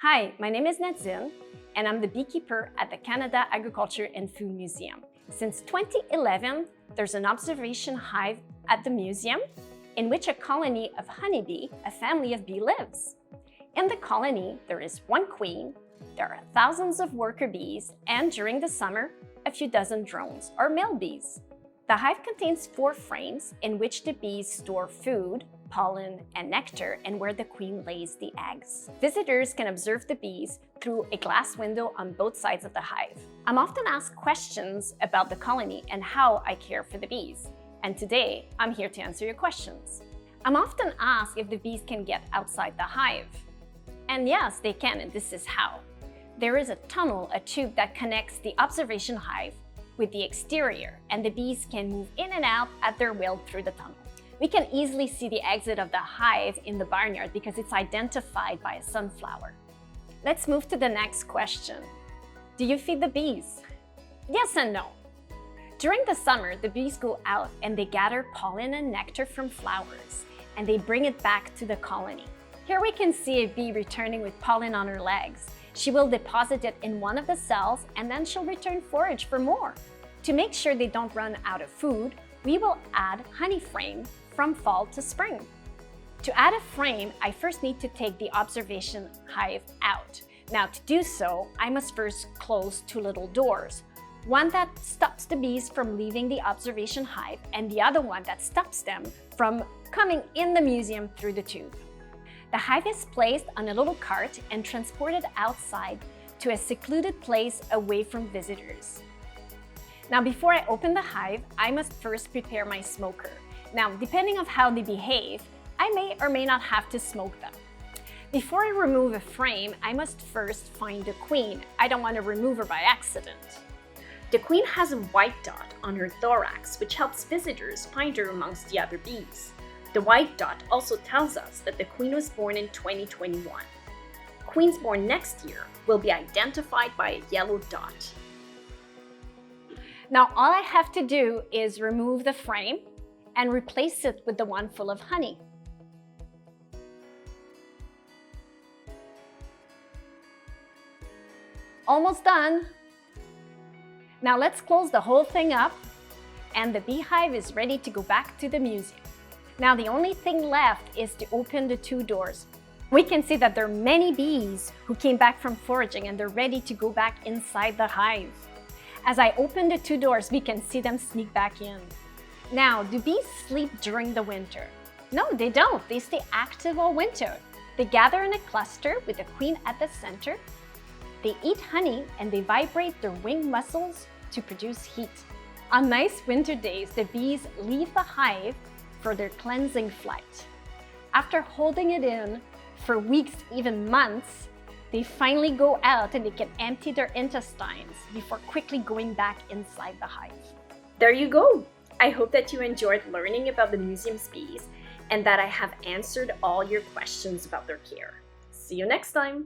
Hi, my name is Nadzin, and I'm the beekeeper at the Canada Agriculture and Food Museum. Since 2011, there's an observation hive at the museum in which a colony of honeybee, a family of bee, lives. In the colony, there is one queen, there are thousands of worker bees, and during the summer, a few dozen drones or male bees. The hive contains 4 frames in which the bees store food, pollen, and nectar, and where the queen lays the eggs. Visitors can observe the bees through a glass window on both sides of the hive. I'm often asked questions about the colony and how I care for the bees. And today, I'm here to answer your questions. I'm often asked if the bees can get outside the hive. And yes, they can, and this is how. There is a tunnel, a tube that connects the observation hive with the exterior, and the bees can move in and out at their will through the tunnel. We can easily see the exit of the hive in the barnyard because it's identified by a sunflower. Let's move to the next question. Do you feed the bees? Yes and no. During the summer, the bees go out and they gather pollen and nectar from flowers, and they bring it back to the colony. Here we can see a bee returning with pollen on her legs. She will deposit it in one of the cells, and then she'll return forage for more. To make sure they don't run out of food, we will add honey frame from fall to spring. To add a frame, I first need to take the observation hive out. Now, to do so, I must first close 2 little doors. One that stops the bees from leaving the observation hive, and the other one that stops them from coming in the museum through the tube. The hive is placed on a little cart and transported outside to a secluded place away from visitors. Now, before I open the hive, I must first prepare my smoker. Now, depending on how they behave, I may or may not have to smoke them. Before I remove a frame, I must first find the queen. I don't want to remove her by accident. The queen has a white dot on her thorax, which helps visitors find her amongst the other bees. The white dot also tells us that the queen was born in 2021. Queens born next year will be identified by a yellow dot. Now, all I have to do is remove the frame and replace it with the one full of honey. Almost done. Now let's close the whole thing up, and the beehive is ready to go back to the museum. Now the only thing left is to open the 2 doors. We can see that there are many bees who came back from foraging, and they're ready to go back inside the hive. As I open the 2 doors, we can see them sneak back in. Now, do bees sleep during the winter? No, they don't. They stay active all winter. They gather in a cluster with the queen at the center. They eat honey and they vibrate their wing muscles to produce heat. On nice winter days, the bees leave the hive for their cleansing flight. After holding it in for weeks, even months, they finally go out and they can empty their intestines before quickly going back inside the hive. There you go! I hope that you enjoyed learning about the museum's bees and that I have answered all your questions about their care. See you next time!